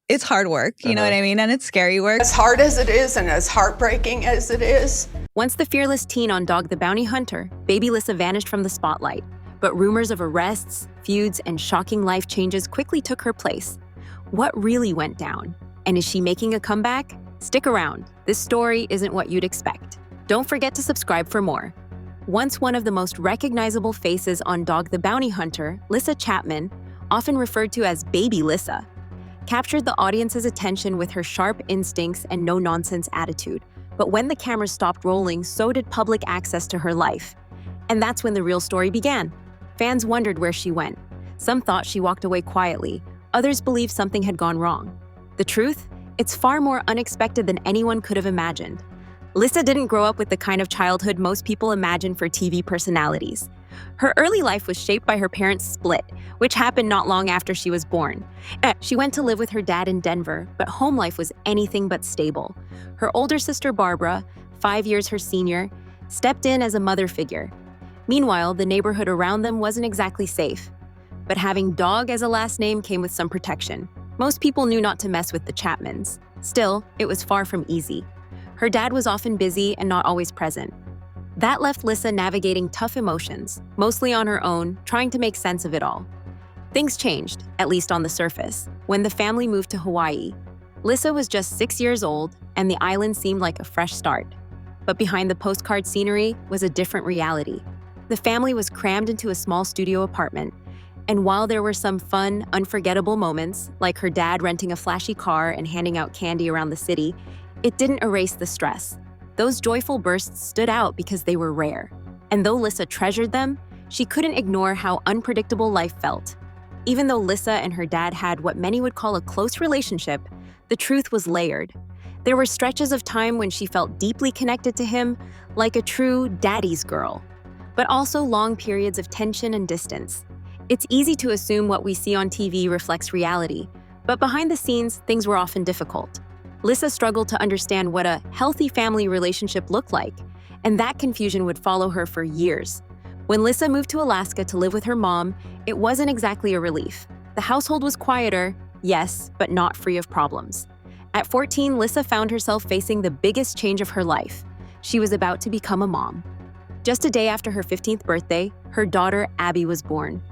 It's hard work, you know what I mean? And it's scary work. As hard as it is and as heartbreaking as it is. Once the fearless teen on Dog the Bounty Hunter, baby Lissa vanished from the spotlight. But rumors of arrests, feuds, and shocking life changes quickly took her place. What really went down? And is she making a comeback? Stick around. This story isn't what you'd expect. Don't forget to subscribe for more. Once one of the most recognizable faces on Dog the Bounty Hunter, Lissa Chapman, often referred to as Baby Lissa, captured the audience's attention with her sharp instincts and no-nonsense attitude. But when the camera stopped rolling, so did public access to her life. And that's when the real story began. Fans wondered where she went. Some thought she walked away quietly. Others believed something had gone wrong. The truth? It's far more unexpected than anyone could have imagined. Lissa didn't grow up with the kind of childhood most people imagine for TV personalities. Her early life was shaped by her parents' split, which happened not long after she was born. She went to live with her dad in Denver, but home life was anything but stable. Her older sister Barbara, 5 years her senior, stepped in as a mother figure. Meanwhile, the neighborhood around them wasn't exactly safe. But having Dog as a last name came with some protection. Most people knew not to mess with the Chapmans. Still, it was far from easy. Her dad was often busy and not always present. That left Lissa navigating tough emotions, mostly on her own, trying to make sense of it all. Things changed, at least on the surface, when the family moved to Hawaii. Lissa was just 6 years old, and the island seemed like a fresh start. But behind the postcard scenery was a different reality. The family was crammed into a small studio apartment, and while there were some fun, unforgettable moments, like her dad renting a flashy car and handing out candy around the city, it didn't erase the stress. Those joyful bursts stood out because they were rare. And though Lissa treasured them, she couldn't ignore how unpredictable life felt. Even though Lissa and her dad had what many would call a close relationship, the truth was layered. There were stretches of time when she felt deeply connected to him, like a true daddy's girl, but also long periods of tension and distance. It's easy to assume what we see on TV reflects reality, but behind the scenes, things were often difficult. Lissa struggled to understand what a healthy family relationship looked like, and that confusion would follow her for years. When Lissa moved to Alaska to live with her mom, it wasn't exactly a relief. The household was quieter, yes, but not free of problems. At 14, Lissa found herself facing the biggest change of her life. She was about to become a mom. Just a day after her 15th birthday, her daughter Abby was born.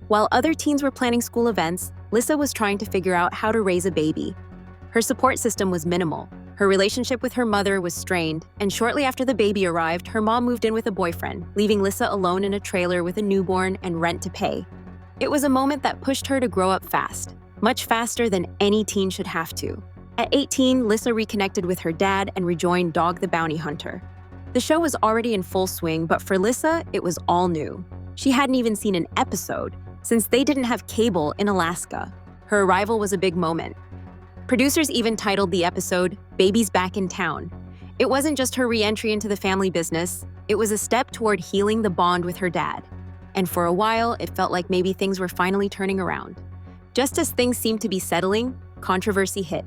While other teens were planning school events, Lissa was trying to figure out how to raise a baby. Her support system was minimal. Her relationship with her mother was strained, and shortly after the baby arrived, her mom moved in with a boyfriend, leaving Lissa alone in a trailer with a newborn and rent to pay. It was a moment that pushed her to grow up fast, much faster than any teen should have to. At 18, Lissa reconnected with her dad and rejoined Dog the Bounty Hunter. The show was already in full swing, but for Lissa, it was all new. She hadn't even seen an episode, since they didn't have cable in Alaska. Her arrival was a big moment. Producers even titled the episode, Baby's Back in Town. It wasn't just her re-entry into the family business, it was a step toward healing the bond with her dad. And for a while, it felt like maybe things were finally turning around. Just as things seemed to be settling, controversy hit.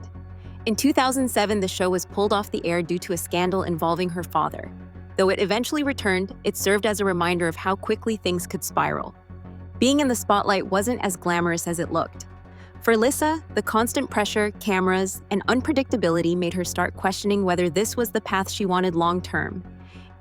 In 2007, the show was pulled off the air due to a scandal involving her father. Though it eventually returned, it served as a reminder of how quickly things could spiral. Being in the spotlight wasn't as glamorous as it looked. For Lissa, the constant pressure, cameras, and unpredictability made her start questioning whether this was the path she wanted long-term.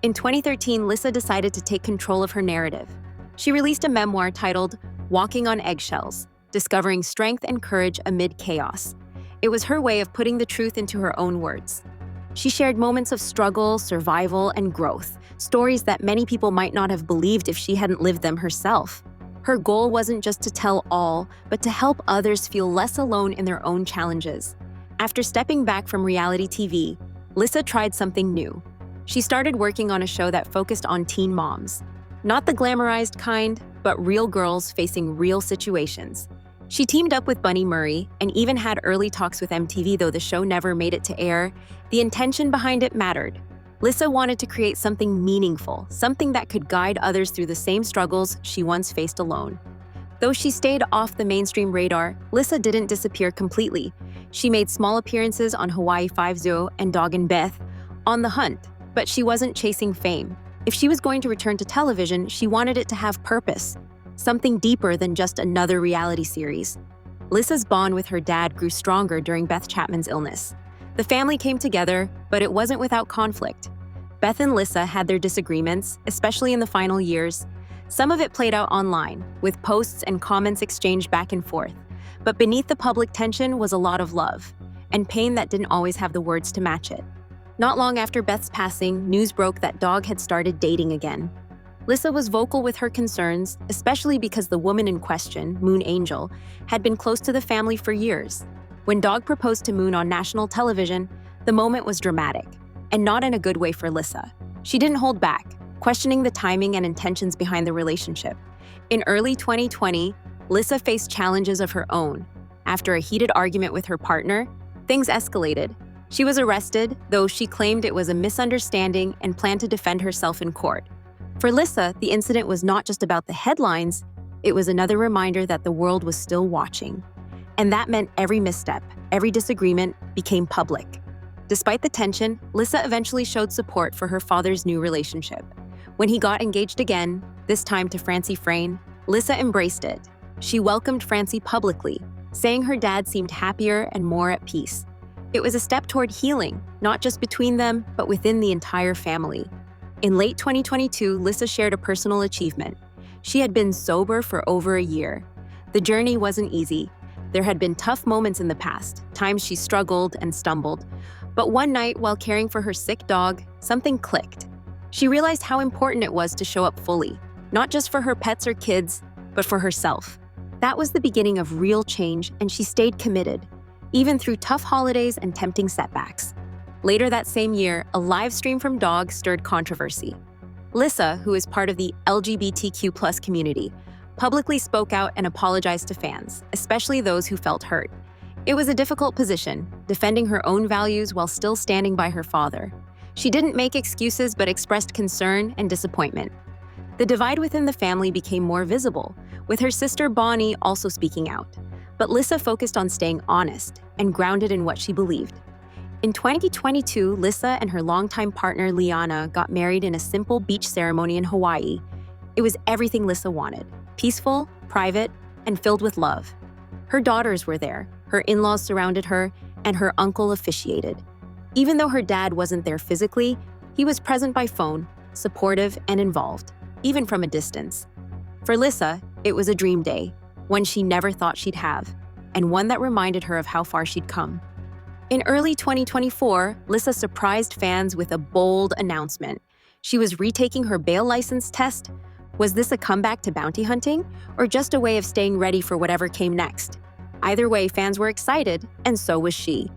In 2013, Lissa decided to take control of her narrative. She released a memoir titled Walking on Eggshells, Discovering Strength and Courage Amid Chaos. It was her way of putting the truth into her own words. She shared moments of struggle, survival, and growth, stories that many people might not have believed if she hadn't lived them herself. Her goal wasn't just to tell all, but to help others feel less alone in their own challenges. After stepping back from reality TV, Lissa tried something new. She started working on a show that focused on teen moms. Not the glamorized kind, but real girls facing real situations. She teamed up with Bunny Murray and even had early talks with MTV, though the show never made it to air. The intention behind it mattered. Lissa wanted to create something meaningful, something that could guide others through the same struggles she once faced alone. Though she stayed off the mainstream radar, Lissa didn't disappear completely. She made small appearances on Hawaii Five-0 and Dog and Beth, on the hunt, but she wasn't chasing fame. If she was going to return to television, she wanted it to have purpose, something deeper than just another reality series. Lissa's bond with her dad grew stronger during Beth Chapman's illness. The family came together, but it wasn't without conflict. Beth and Lissa had their disagreements, especially in the final years. Some of it played out online, with posts and comments exchanged back and forth. But beneath the public tension was a lot of love, and pain that didn't always have the words to match it. Not long after Beth's passing, news broke that Dog had started dating again. Lissa was vocal with her concerns, especially because the woman in question, Moon Angel, had been close to the family for years. When Dog proposed to Moon on national television, the moment was dramatic, and not in a good way for Lissa. She didn't hold back, questioning the timing and intentions behind the relationship. In early 2020, Lissa faced challenges of her own. After a heated argument with her partner, things escalated. She was arrested, though she claimed it was a misunderstanding and planned to defend herself in court. For Lissa, the incident was not just about the headlines, it was another reminder that the world was still watching. And that meant every misstep, every disagreement became public. Despite the tension, Lissa eventually showed support for her father's new relationship. When he got engaged again, this time to Francie Frayne, Lissa embraced it. She welcomed Francie publicly, saying her dad seemed happier and more at peace. It was a step toward healing, not just between them, but within the entire family. In late 2022, Lissa shared a personal achievement. She had been sober for over a year. The journey wasn't easy. There had been tough moments in the past, times she struggled and stumbled. But one night, while caring for her sick dog, something clicked. She realized how important it was to show up fully, not just for her pets or kids, but for herself. That was the beginning of real change, and she stayed committed, even through tough holidays and tempting setbacks. Later that same year, a live stream from Dog stirred controversy. Lissa, who is part of the LGBTQ+ community, publicly spoke out and apologized to fans, especially those who felt hurt. It was a difficult position, defending her own values while still standing by her father. She didn't make excuses but expressed concern and disappointment. The divide within the family became more visible, with her sister Bonnie also speaking out. But Lissa focused on staying honest and grounded in what she believed. In 2022, Lissa and her longtime partner Liana got married in a simple beach ceremony in Hawaii. It was everything Lissa wanted: peaceful, private, and filled with love. Her daughters were there, her in-laws surrounded her, and her uncle officiated. Even though her dad wasn't there physically, he was present by phone, supportive and involved, even from a distance. For Lissa, it was a dream day, one she never thought she'd have, and one that reminded her of how far she'd come. In early 2024, Lissa surprised fans with a bold announcement. She was retaking her bail license test. Was this a comeback to bounty hunting, or just a way of staying ready for whatever came next? Either way, fans were excited, and so was she.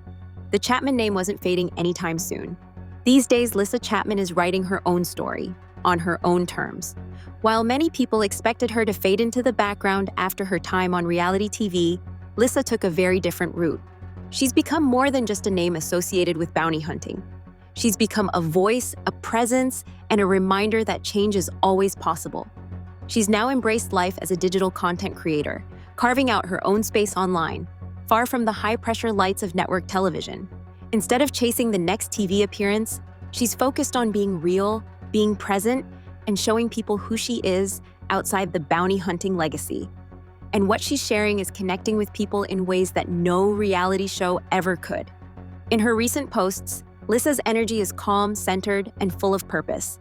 The Chapman name wasn't fading anytime soon. These days, Lissa Chapman is writing her own story, on her own terms. While many people expected her to fade into the background after her time on reality TV, Lissa took a very different route. She's become more than just a name associated with bounty hunting. She's become a voice, a presence, and a reminder that change is always possible. She's now embraced life as a digital content creator, carving out her own space online, far from the high-pressure lights of network television. Instead of chasing the next TV appearance, she's focused on being real, being present, and showing people who she is outside the bounty hunting legacy. And what she's sharing is connecting with people in ways that no reality show ever could. In her recent posts, Lissa's energy is calm, centered, and full of purpose.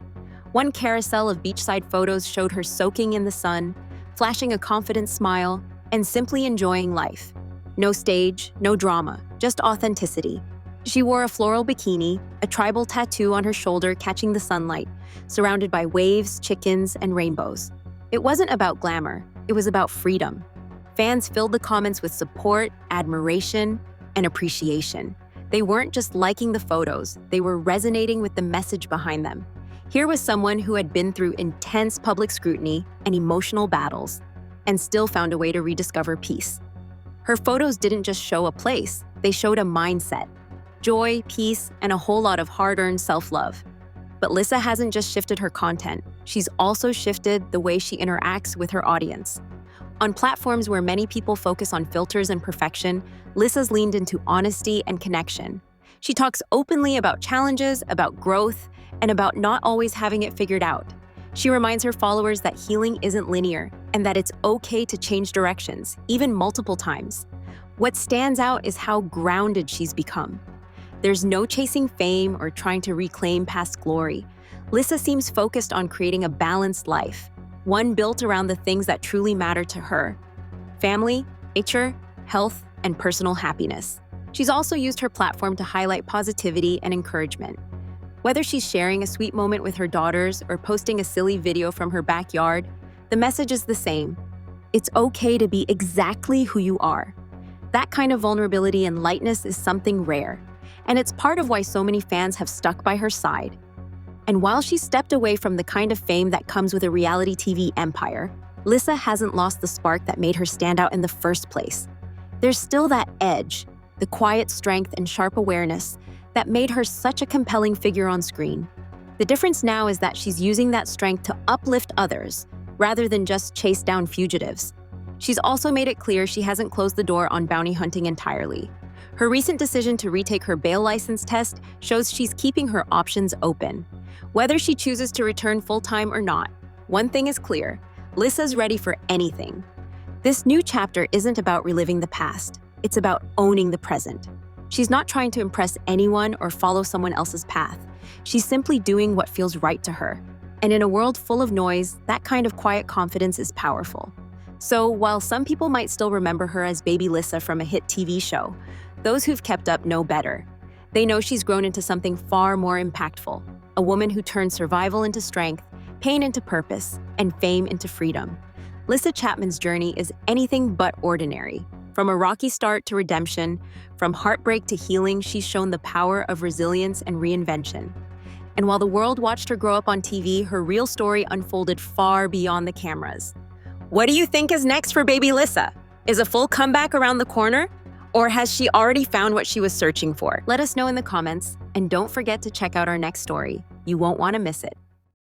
One carousel of beachside photos showed her soaking in the sun, flashing a confident smile, and simply enjoying life. No stage, no drama, just authenticity. She wore a floral bikini, a tribal tattoo on her shoulder catching the sunlight, surrounded by waves, chickens, and rainbows. It wasn't about glamour, it was about freedom. Fans filled the comments with support, admiration, and appreciation. They weren't just liking the photos, they were resonating with the message behind them. Here was someone who had been through intense public scrutiny and emotional battles, and still found a way to rediscover peace. Her photos didn't just show a place, they showed a mindset. Joy, peace, and a whole lot of hard-earned self-love. But Lissa hasn't just shifted her content, she's also shifted the way she interacts with her audience. On platforms where many people focus on filters and perfection, Lissa's leaned into honesty and connection. She talks openly about challenges, about growth, and about not always having it figured out. She reminds her followers that healing isn't linear and that it's okay to change directions, even multiple times. What stands out is how grounded she's become. There's no chasing fame or trying to reclaim past glory. Lissa seems focused on creating a balanced life, one built around the things that truly matter to her: family, nature, health, and personal happiness. She's also used her platform to highlight positivity and encouragement. Whether she's sharing a sweet moment with her daughters or posting a silly video from her backyard, the message is the same. It's okay to be exactly who you are. That kind of vulnerability and lightness is something rare, and it's part of why so many fans have stuck by her side. And while she stepped away from the kind of fame that comes with a reality TV empire, Lissa hasn't lost the spark that made her stand out in the first place. There's still that edge, the quiet strength and sharp awareness that made her such a compelling figure on screen. The difference now is that she's using that strength to uplift others, rather than just chase down fugitives. She's also made it clear she hasn't closed the door on bounty hunting entirely. Her recent decision to retake her bail license test shows she's keeping her options open. Whether she chooses to return full-time or not, one thing is clear: Lissa's ready for anything. This new chapter isn't about reliving the past, it's about owning the present. She's not trying to impress anyone or follow someone else's path. She's simply doing what feels right to her. And in a world full of noise, that kind of quiet confidence is powerful. So while some people might still remember her as Baby Lissa from a hit TV show, those who've kept up know better. They know she's grown into something far more impactful, a woman who turned survival into strength, pain into purpose, and fame into freedom. Lissa Chapman's journey is anything but ordinary. From a rocky start to redemption, from heartbreak to healing, she's shown the power of resilience and reinvention. And while the world watched her grow up on TV, her real story unfolded far beyond the cameras. What do you think is next for Baby Lissa? Is a full comeback around the corner? Or has she already found what she was searching for? Let us know in the comments, and don't forget to check out our next story. You won't want to miss it.